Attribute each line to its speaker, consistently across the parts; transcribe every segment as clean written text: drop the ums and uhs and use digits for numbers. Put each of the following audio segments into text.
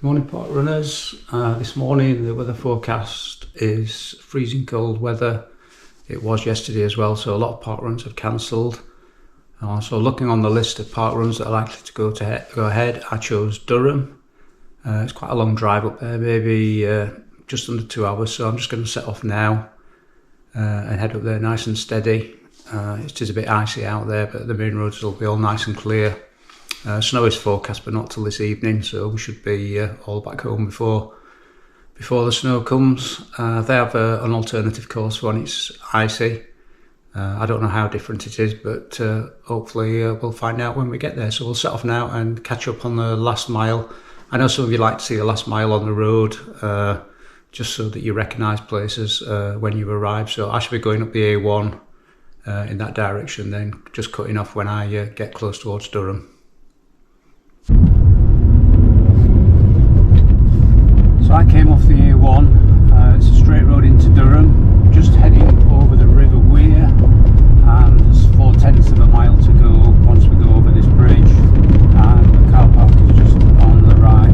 Speaker 1: Morning park runners. This morning the weather forecast is freezing cold weather. It was yesterday as well, so a lot of park runs have cancelled. So looking on the list of park runs that are likely to go ahead, I chose Durham. It's quite a long drive up there, maybe just under 2 hours, so I'm just going to set off now and head up there nice and steady. It is a bit icy out there, but the main roads will be all nice and clear. Snow is forecast, but not till this evening, so we should be all back home before the snow comes. They have an alternative course for when it's icy. I don't know how different it is, but hopefully we'll find out when we get there. So we'll set off now and catch up on the last mile. I know some of you like to see the last mile on the road, just so that you recognise places when you arrive. So I should be going up the A1 in that direction, then just cutting off when I get close towards Durham. So I came off the A1, it's a straight road into Durham, just heading over the River Weir, and there's 4/10 of a mile to go once we go over this bridge, and the car park is just on the right.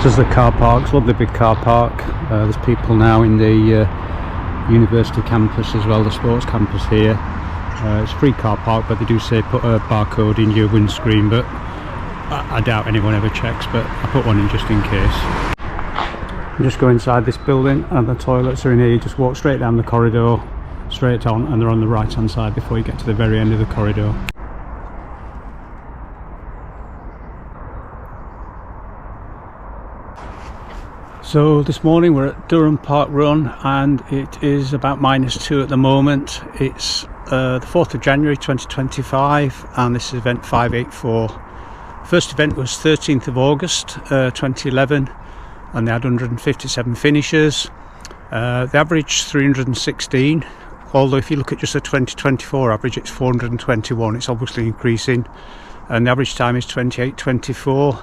Speaker 1: This is the car parks, lovely big car park. There's people now in the university campus as well, the sports campus here. It's a free car park, but they do say put a barcode in your windscreen, but I doubt anyone ever checks, but I put one in just in case. You just go inside this building and the toilets are in here. You just walk straight down the corridor, straight on, and they're on the right hand side before you get to the very end of the corridor. So this morning we're at Durham parkrun and it is about -2 at the moment. It's the 4th of January 2025 and this is event 584. First event was 13th of August 2011 and they had 157 finishers. The average 316, although if you look at just the 2024 average it's 421. It's obviously increasing and the average time is 28:24.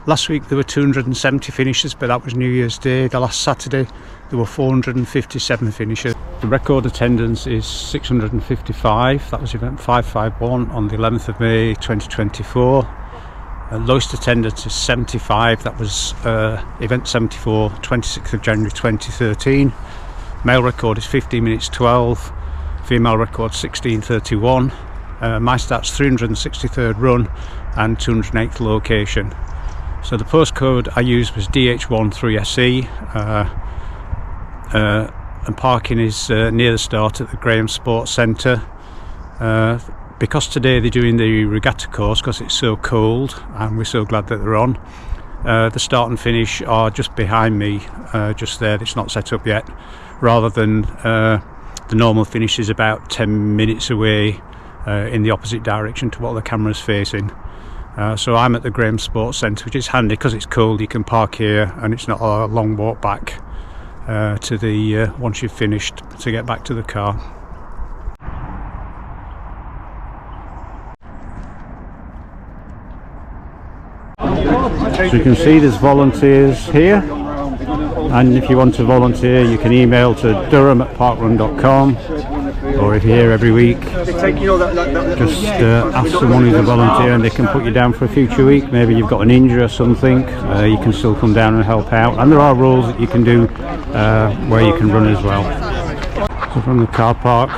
Speaker 1: Last week there were 270 finishers, but that was New Year's Day. The last Saturday there were 457 finishers. The record attendance is 655. That was event 551 on the 11th of May 2024. Lowest attendance is 75. That was event 74, 26th of January 2013. Male record is 15 minutes 12. Female record 16:31. My start's 363rd run and 208th location. So the postcode I used was DH13SE, and parking is near the start at the Graham Sports Centre. Because today they're doing the Regatta Course because it's so cold and we're so glad that they're on. The start and finish are just behind me, just there, it's not set up yet, rather than the normal finish is about 10 minutes away in the opposite direction to what the camera's facing. So I'm at the Graham Sports Centre, which is handy because it's cold. You can park here and it's not a long walk back to the once you've finished to get back to the car. So you can see there's volunteers here, and if you want to volunteer you can email to durham@parkrun.com, or if you're here every week just ask someone who's a volunteer and they can put you down for a future week. Maybe you've got an injury or something, you can still come down and help out, and there are roles that you can do where you can run as well. So from the car park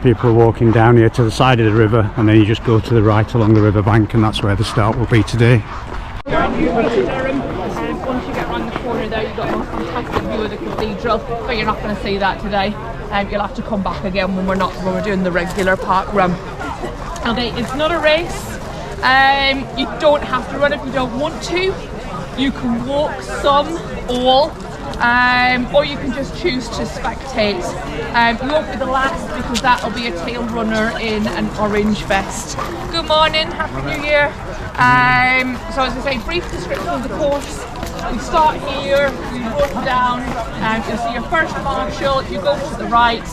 Speaker 1: people are walking down here to the side of the river, and then you just go to the right along the river bank and that's where the start will be today.
Speaker 2: Once you get around the corner there, you've got a fantastic view of the cathedral, but you're not going to see that today. You'll have to come back again when we're doing the regular park run. Okay, it's not a race. You don't have to run if you don't want to. You can walk some, all, or you can just choose to spectate. You won't be the last because that'll be a tail runner in an orange vest. Good morning, Happy New Year. So as I say, brief description of the course. We start here, we run down, you'll see your first marshal, you go to the right,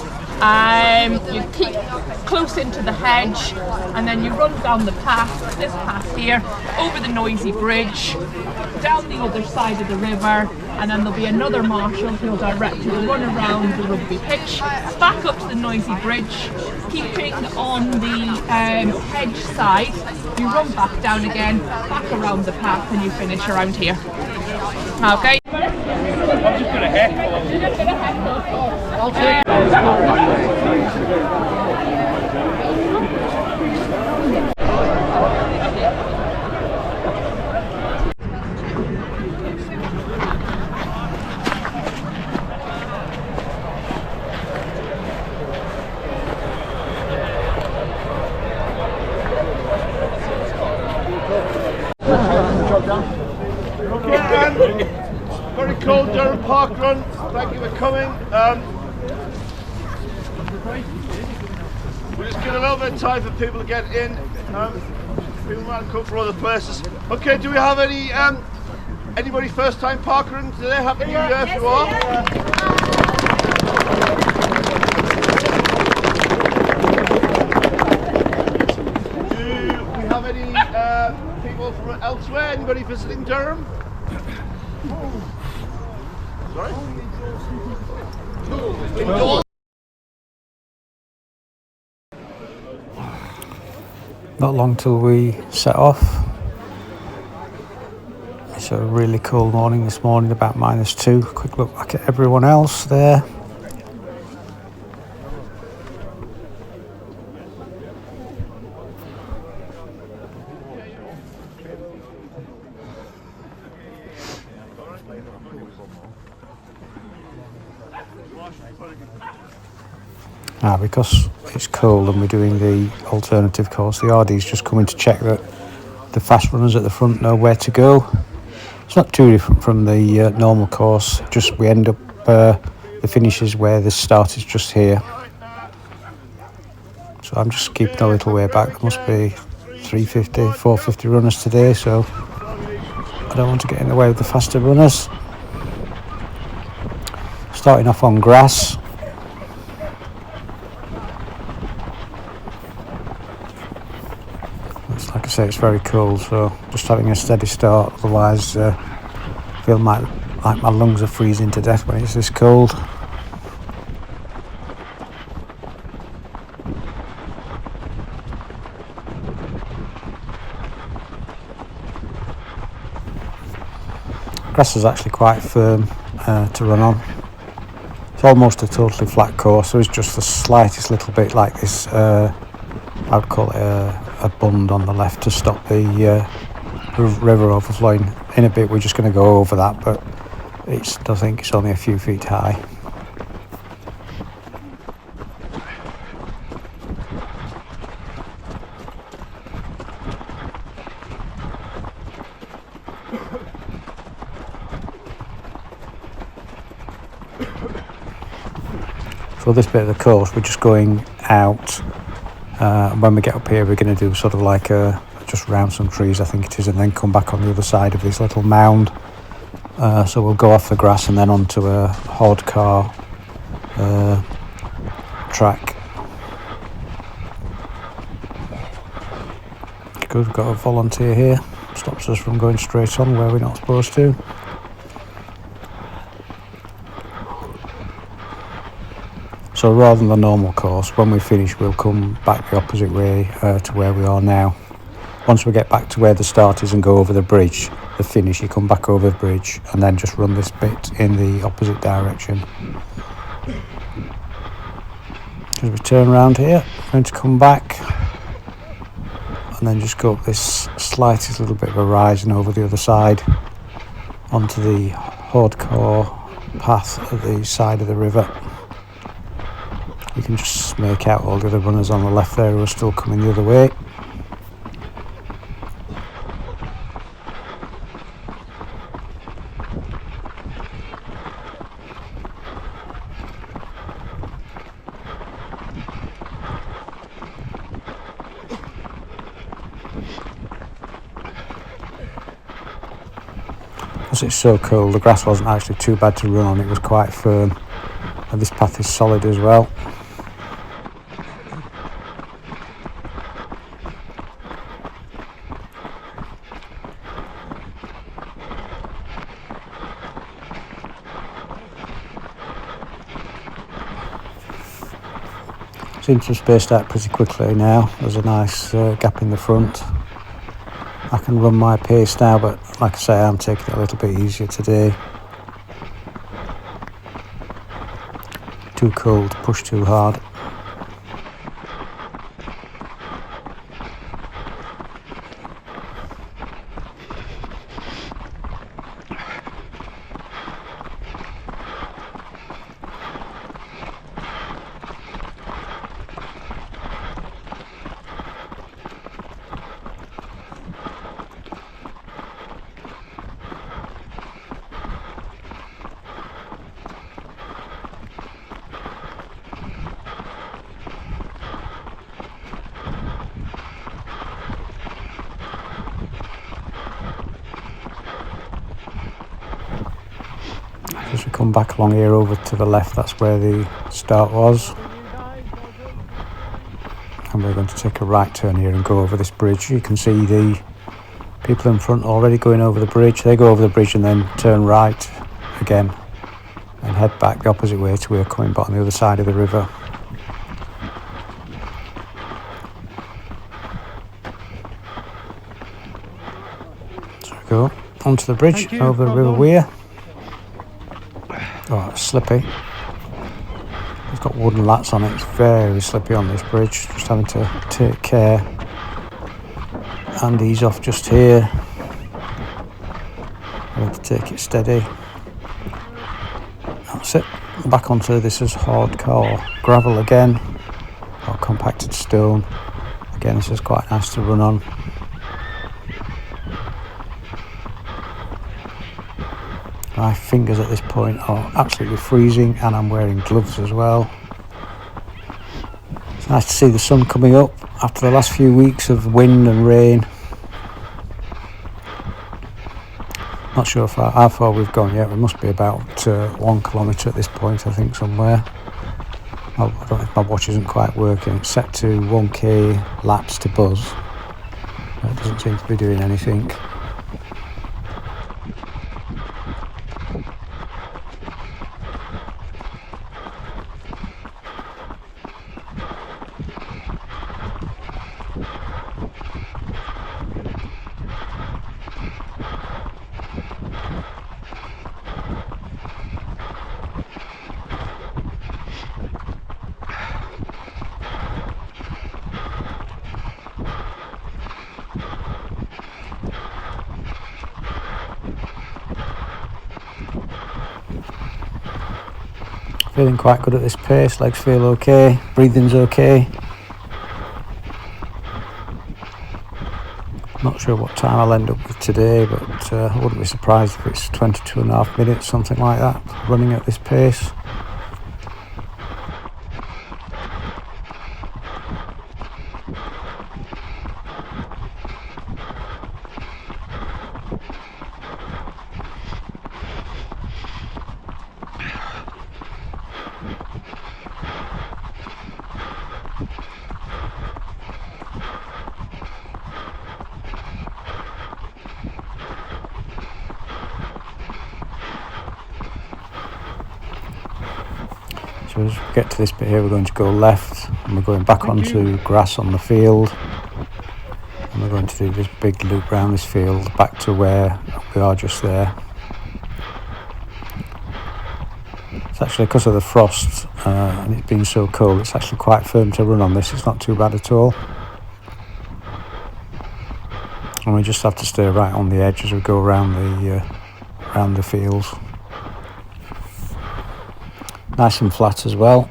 Speaker 2: you keep close into the hedge, and then you run down the path, this path here, over the noisy bridge, down the other side of the river, and then there'll be another marshal who'll direct you to run around the rugby pitch, back up to the noisy bridge, keeping on the hedge side, you run back down again, back around the path, and you finish around here. Okay.
Speaker 3: I'm just going to heckle.
Speaker 2: You're just going to heckle.
Speaker 3: I'll take very cold Durham parkrun. Thank you for coming. We'll just get a little bit of time for people to get in. People might come from other places. Okay, do we have any anybody first time parkrun today? Happy New Year if you are. Do we have any people from elsewhere? Anybody visiting Durham? Sorry?
Speaker 1: Not long till we set off. It's a really cold morning this morning, about -2. Quick look back at everyone else there. Now, because it's cold and we're doing the alternative course, the RD's just coming to check that the fast runners at the front know where to go. It's not too different from the normal course, just we end up, the finish is where the start is just here. So I'm just keeping a little way back. There must be 350, 450 runners today, so I don't want to get in the way of the faster runners. Starting off on grass. Like I say, it's very cold, so just having a steady start, otherwise I feel like my lungs are freezing to death when it's this cold. Grass is actually quite firm to run on. It's almost a totally flat course, so it's just the slightest little bit like this, I would call it a bund on the left to stop the river overflowing. In a bit we're just going to go over that, but I think it's only a few feet high. So this bit of the course we're just going out. When we get up here we're going to do sort of like just round some trees, I think it is, and then come back on the other side of this little mound. So we'll go off the grass and then onto a hod car track. Good, we've got a volunteer here, stops us from going straight on where we're not supposed to. So rather than the normal course, when we finish we'll come back the opposite way to where we are now. Once we get back to where the start is and go over the bridge, the finish, you come back over the bridge and then just run this bit in the opposite direction. As we turn around here, we're going to come back and then just go up this slightest little bit of a rise and over the other side. onto the hardcore path at the side of the river. You can just make out all the other runners on the left there who are still coming the other way. Because it's so cold, the grass wasn't actually too bad to run on, it was quite firm, and this path is solid as well. Seems to have spaced out pretty quickly now. There's a nice gap in the front. I can run my pace now, but like I say, I'm taking it a little bit easier today. Too cold to push too hard. As we come back along here over to the left, that's where the start was, and we're going to take a right turn here and go over this bridge. You can see the people in front already going over the bridge. They go over the bridge and then turn right again and head back the opposite way to where we're coming back on the other side of the river. So we go onto the bridge over the River Weir. Oh, it's slippy. It's got wooden lats on it. It's very slippy on this bridge. Just having to take care and ease off just here. I have to take it steady. That's it. Back onto this is hardcore gravel again, or compacted stone. Again, this is quite nice to run on. My fingers at this point are absolutely freezing, and I'm wearing gloves as well. It's nice to see the sun coming up after the last few weeks of wind and rain. Not sure how far we've gone yet. We must be about 1 kilometre at this point, I think, somewhere. I don't know if my watch isn't quite working. It's set to 1k laps to buzz. It doesn't seem to be doing anything. Feeling quite good at this pace, legs feel okay, breathing's okay. Not sure what time I'll end up with today, but I wouldn't be surprised if it's 22.5 minutes, something like that, running at this pace. So as we get to this bit here, we're going to go left, and we're going back onto grass on the field, and we're going to do this big loop around this field back to where we are just there. It's actually because of the frost and it's been so cold, it's actually quite firm to run on this. It's not too bad at all, and we just have to stay right on the edge as we go around the around the fields. Nice and flat as well.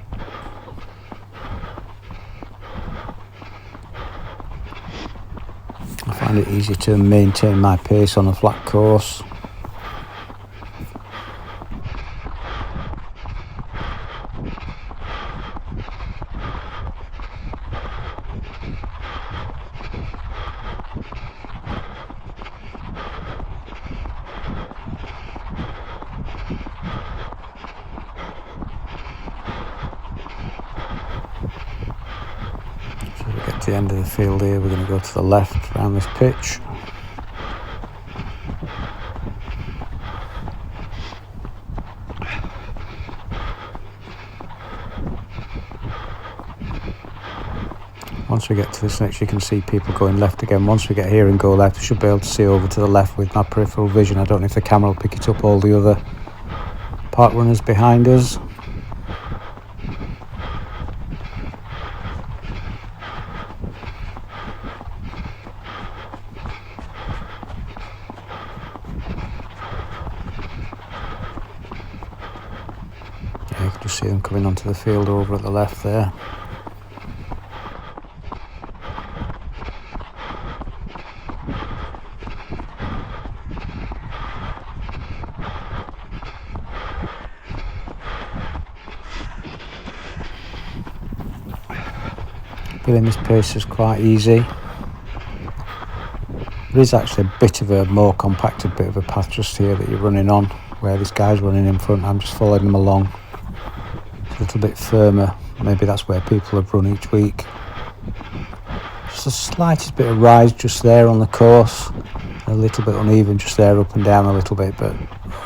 Speaker 1: I find it easy to maintain my pace on a flat course. So we get to the end of the field here, we're going to go to the left around this pitch. Once we get to this next, you can see people going left again. Once we get here and go left, I should be able to see over to the left with my peripheral vision. I don't know if the camera will pick it up, all the other park runners behind us. Yeah, you can just see them coming onto the field over at the left there. Feeling this pace is quite easy. There is actually a bit of a more compacted bit of a path just here that you're running on, where this guy's running in front. I'm just following him along. It's a little bit firmer. Maybe that's where people have run each week. Just the slightest bit of rise just there on the course. A little bit uneven just there, up and down a little bit, but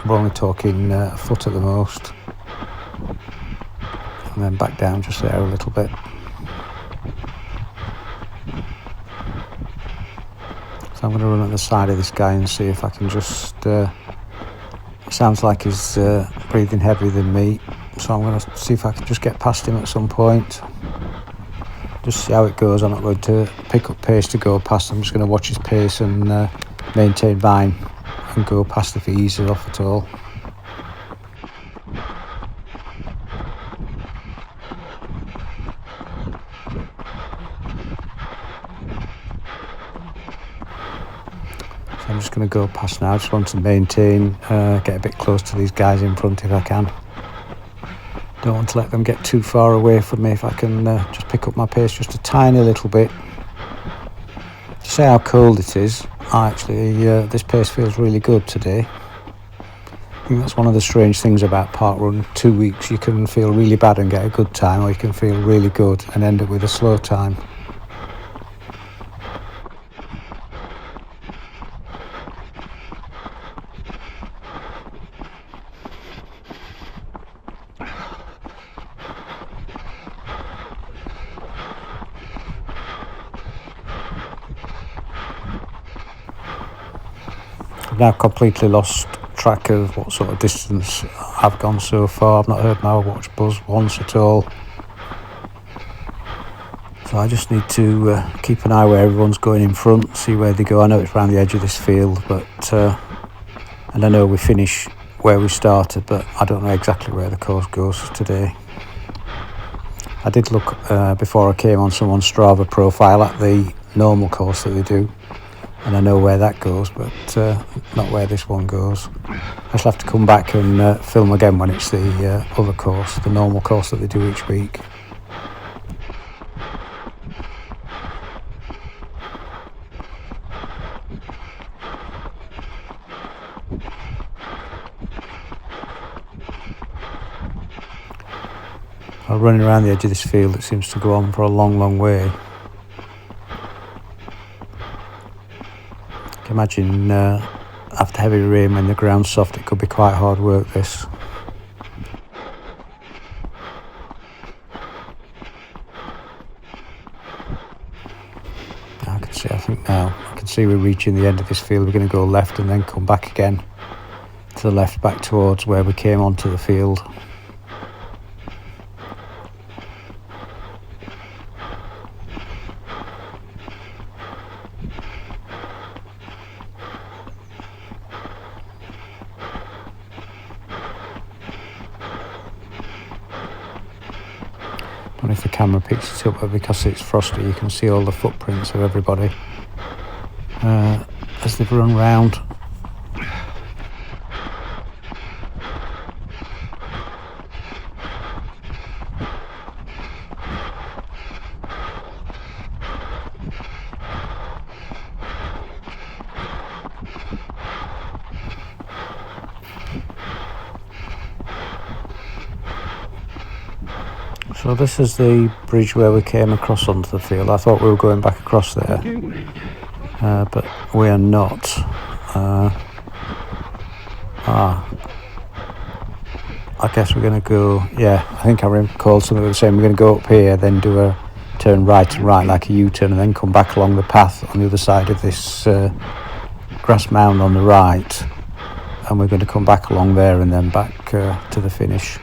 Speaker 1: we're only talking a foot at the most. And then back down just there a little bit. I'm going to run at the side of this guy and see if I can just, it sounds like he's breathing heavier than me, so I'm going to see if I can just get past him at some point. Just see how it goes. I'm not going to pick up pace to go past. I'm just going to watch his pace and maintain mine and go past if he eases off at all. I'm just going to go past now. I just want to maintain, get a bit close to these guys in front if I can. Don't want to let them get too far away from me. If I can just pick up my pace just a tiny little bit. To say how cold it is, this pace feels really good today. I think that's one of the strange things about parkrun. 2 weeks you can feel really bad and get a good time, or you can feel really good and end up with a slow time. I've now completely lost track of what sort of distance I've gone so far. I've not heard my watch buzz once at all. So I just need to keep an eye where everyone's going in front, see where they go. I know it's around the edge of this field, but and I know we finish where we started, but I don't know exactly where the course goes today. I did look before I came on someone's Strava profile at the normal course that they do, and I know where that goes, but not where this one goes. I shall have to come back and film again when it's the other course, the normal course that they do each week. I'm running around the edge of this field. It seems to go on for a long, long way. I can imagine after heavy rain, when the ground's soft, it could be quite hard work, this. I can see we're reaching the end of this field. We're going to go left and then come back again to the left, back towards where we came onto the field. And if the camera picks it up, but because it's frosty, you can see all the footprints of everybody as they've run round. So this is the bridge where we came across onto the field. I thought we were going back across there, but we are not. I guess we're going to go, yeah, I think I recall something was saying we're going to go up here, then do a turn right and right like a U-turn, and then come back along the path on the other side of this grass mound on the right, and we're going to come back along there and then back to the finish.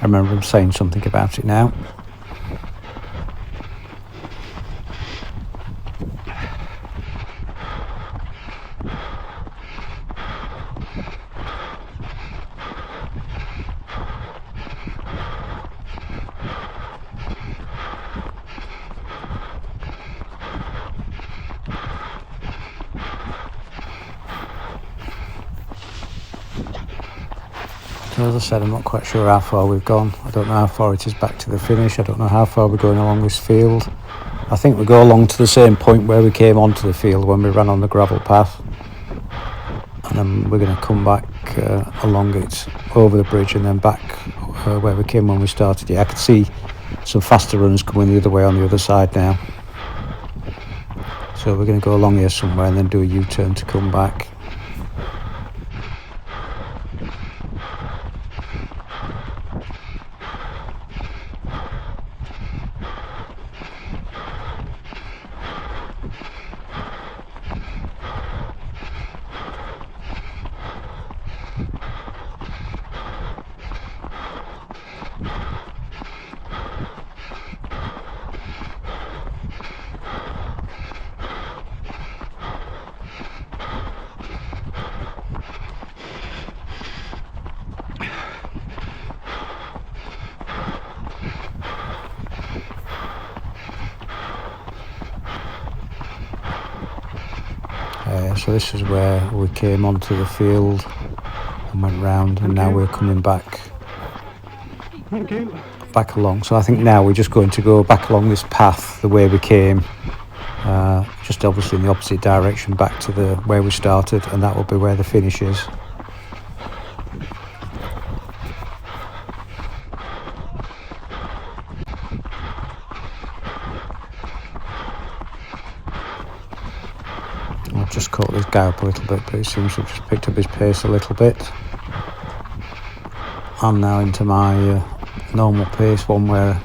Speaker 1: I remember him saying something about it now. As I said, I'm not quite sure how far we've gone. I don't know how far it is back to the finish. I don't know how far we're going along this field. I think we go along to the same point where we came onto the field when we ran on the gravel path. And then we're going to come back along it, over the bridge, and then back where we came when we started. Yeah, I can see some faster runners coming the other way on the other side now. So we're going to go along here somewhere and then do a U-turn to come back. So this is where we came onto the field and went round, and now we're coming back along. So I think now we're just going to go back along this path the way we came, just obviously in the opposite direction back to the where we started, and that will be where the finish is. I've just caught this guy up a little bit, but it seems to have just picked up his pace a little bit. I'm now into my normal pace, one where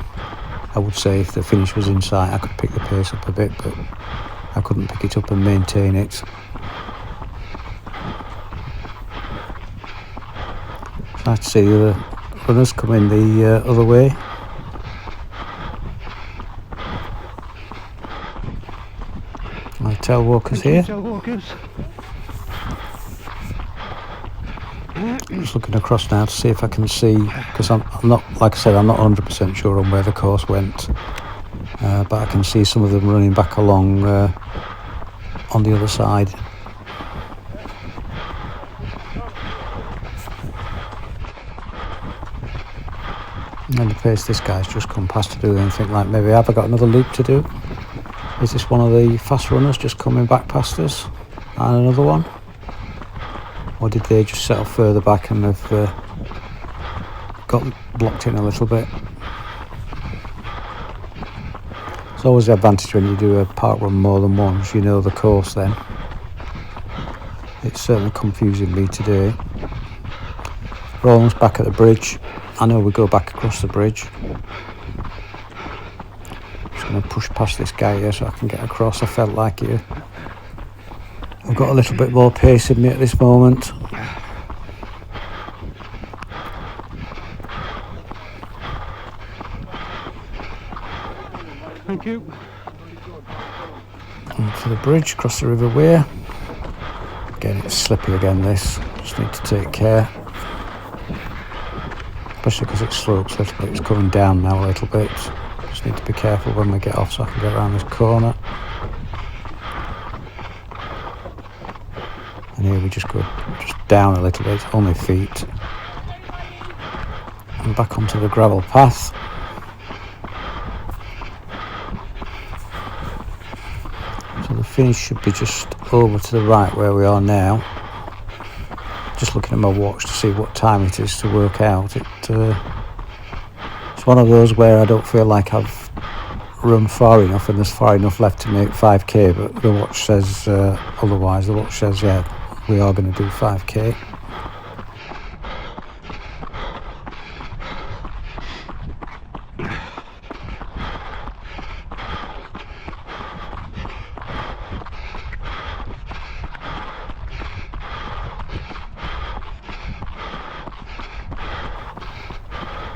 Speaker 1: I would say if the finish was in sight I could pick the pace up a bit, but I couldn't pick it up and maintain it. It's nice to see the other runners come in the other way. My tail walkers here. Just looking across now to see if I can see, because I'm not, like I said, I'm not 100% sure on where the course went, but I can see some of them running back along on the other side. And the pace this guy's just come past to do, and think like, maybe have I got another loop to do? Is this one of the fast runners just coming back past us? And another one? Or did they just settle further back and have got blocked in a little bit? It's always the advantage when you do a park run more than once, you know the course then. It's certainly confusing me today. We're almost back at the bridge. I know we go back across the bridge. Just going to push past this guy here so I can get across. I felt like it. I've got a little bit more pace in me at this moment.
Speaker 4: Thank you.
Speaker 1: Onto the bridge, across the River Wear. Again, it's slippy again this. Just need to take care. especially because it slopes a little bit. It's coming down now a little bit. Just need to be careful when we get off so I can get around this corner. And here we just go just down a little bit, only feet, and back onto the gravel path. So the finish should be just over to the right where we are now. Just looking at my watch to see what time it is to work out. It's one of those where I don't feel like I've run far enough and there's far enough left to make 5k, but the watch says otherwise. The watch says, yeah, we are going to do 5k.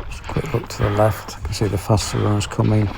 Speaker 1: Just a quick look to the left. I can see the faster runners coming.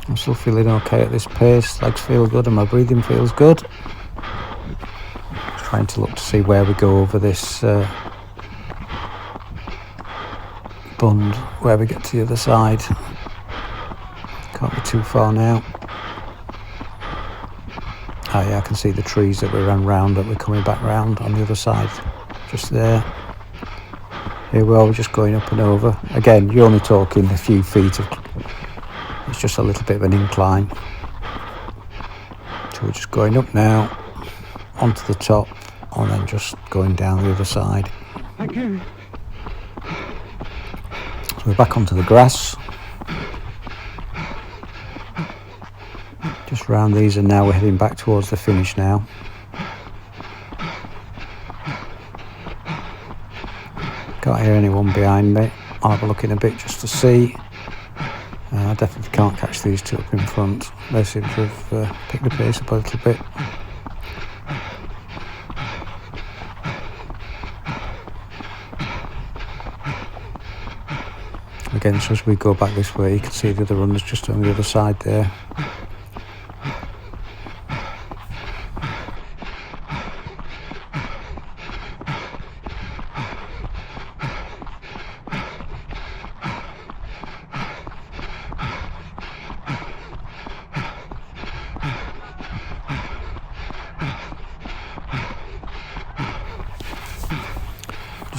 Speaker 1: I'm still feeling okay at this pace. Legs feel good and my breathing feels good. Just trying to look to see where we go over this bund, where we get to the other side. Can't be too far now. Ah yeah, I can see the trees that we ran round, that we're coming back round on the other side. Just there. Here we are, we're just going up and over. Again, you're only talking a few feet of... It's just a little bit of an incline. So we're just going up now, onto the top, and then just going down the other side.
Speaker 4: Thank you.
Speaker 1: So we're back onto the grass. Just round these, and now we're heading back towards the finish now. Can't hear anyone behind me. I'll have a look in a bit just to see. I definitely can't catch these two up in front. They seem to have picked the pace up a little bit. Again, so as we go back this way, you can see the other runners just on the other side there.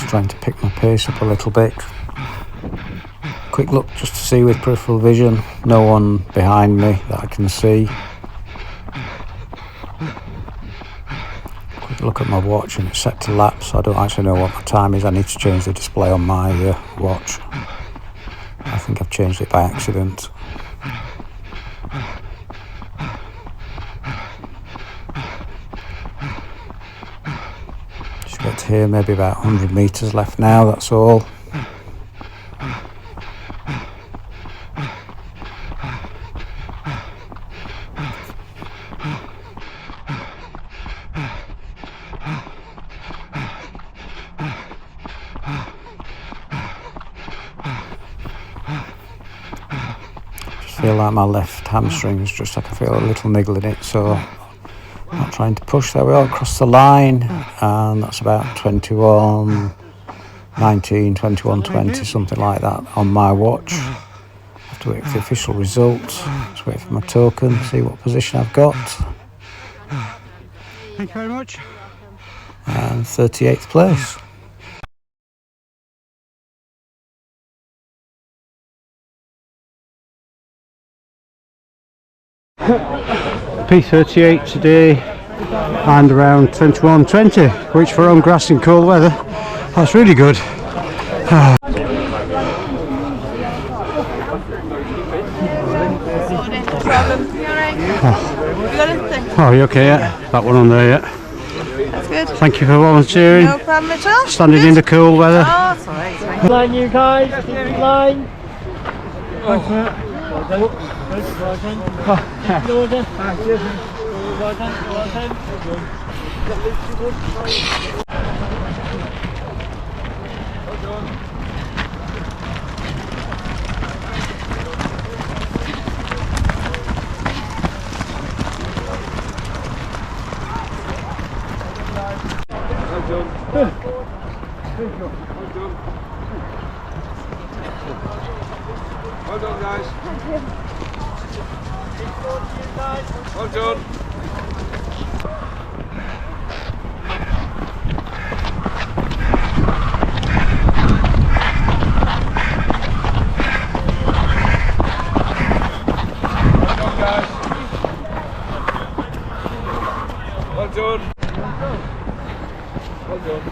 Speaker 1: Trying to pick my pace up a little bit. Quick look just to see with peripheral vision. No one behind me that I can see. Quick look at my watch and it's set to lap, so I don't actually know what my time is. I need to change the display on my watch. I think I've changed it by accident. Get to here, maybe about 100 metres left now, that's all. Just feel like my left hamstring's just, I can feel a little niggle in it, so not trying to push. There we are, across the line, and that's about 21, 19, 21, 20, something like that on my watch. I have to wait for the official results. Just wait for my token, see what position I've got.
Speaker 4: Thank you very much.
Speaker 1: And 38th place. P38 today, and around 21:20, which for on grass in cold weather, that's really good. Oh, you okay? Yeah, that one on there, yeah.
Speaker 4: good.
Speaker 1: Thank you for volunteering.
Speaker 4: No problem at all.
Speaker 1: Standing in the cool weather.
Speaker 4: Oh, it's alright.
Speaker 5: Line, you guys. Line.
Speaker 6: Well done, guys. Well done. Well done. Well done.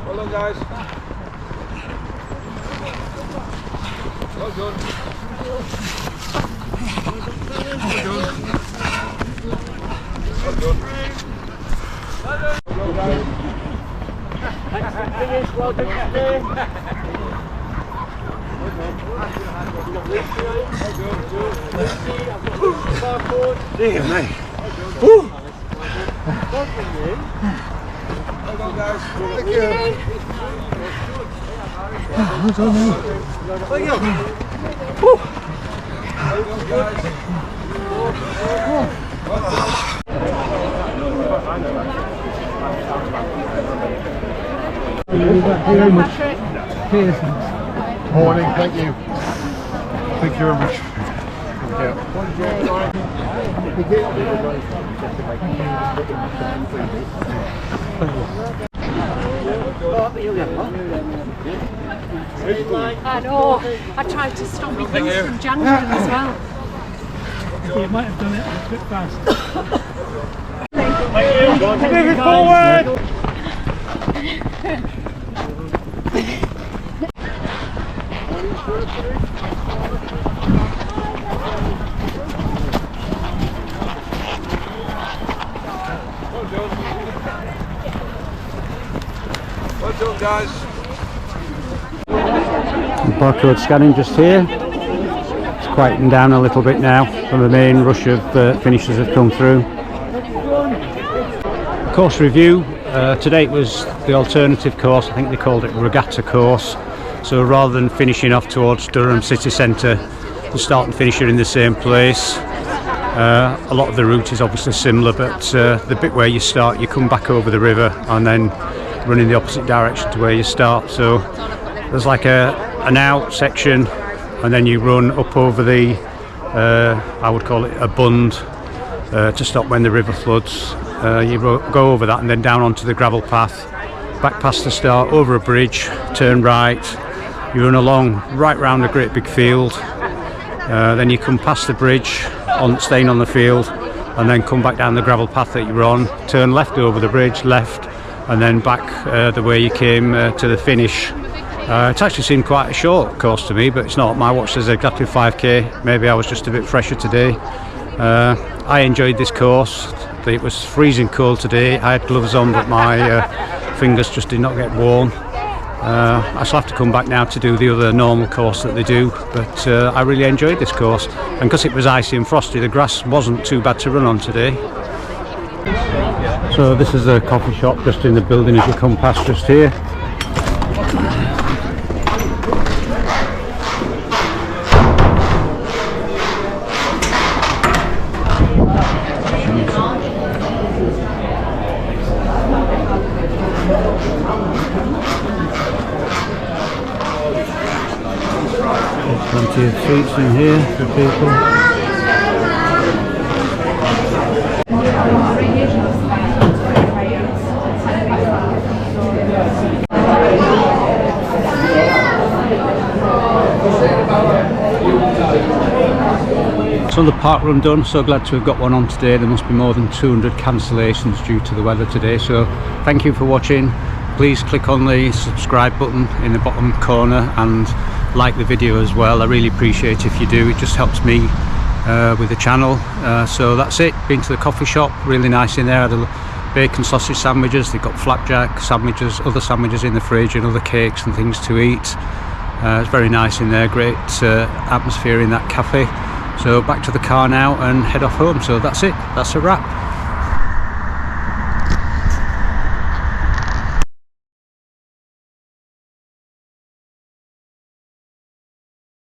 Speaker 6: Well done, guys. Well done. Well done. Well done. Well done.
Speaker 5: Thanks for finish. Well done today. Barcode.
Speaker 3: Dear me.
Speaker 5: Well
Speaker 6: Well done, guys.
Speaker 3: Thank you. Morning, thank you. Thank you very much.
Speaker 7: I know. I tried to stop it from January as well.
Speaker 5: You might have done it a bit fast.
Speaker 3: Move it forward!
Speaker 6: Well done, guys.
Speaker 1: Barcode scanning just here. It's quieting down a little bit now from the main rush of finishers that come through. Course review. Today it was the alternative course. I think they called it Regatta Course. So rather than finishing off towards Durham city centre, the start and finish are in the same place. A lot of the route is obviously similar, but the bit where you start, you come back over the river and then run in the opposite direction to where you start. So there's like an out section, and then you run up over the I would call it a bund to stop when the river floods. You go over that and then down onto the gravel path, back past the start, over a bridge, turn right, you run along right round a great big field, then you come past the bridge, staying on the field, and then come back down the gravel path that you were on, turn left over the bridge, left, and then back the way you came to the finish. It's actually seemed quite a short course to me, but it's not. My watch says exactly 5k. Maybe I was just a bit fresher today. I enjoyed this course. It was freezing cold today. I had gloves on, but my fingers just did not get warm. I shall have to come back now to do the other normal course that they do, but I really enjoyed this course, and because it was icy and frosty, the grass wasn't too bad to run on today. So this is a coffee shop just in the building as you come past just here. Plenty of seats in here for people. So the park run done, so glad to have got one on today. There must be more than 200 cancellations due to the weather today, so thank you for watching. Please click on the subscribe button in the bottom corner and like the video as well. I really appreciate if you do. It just helps me with the channel. So that's it. Been to the coffee shop, really nice in there. Had a bacon sausage sandwiches. They've got flapjack sandwiches, other sandwiches in the fridge, and other cakes and things to eat. It's very nice in there, great atmosphere in that cafe. So back to the car now and head off home. So that's it, that's a wrap.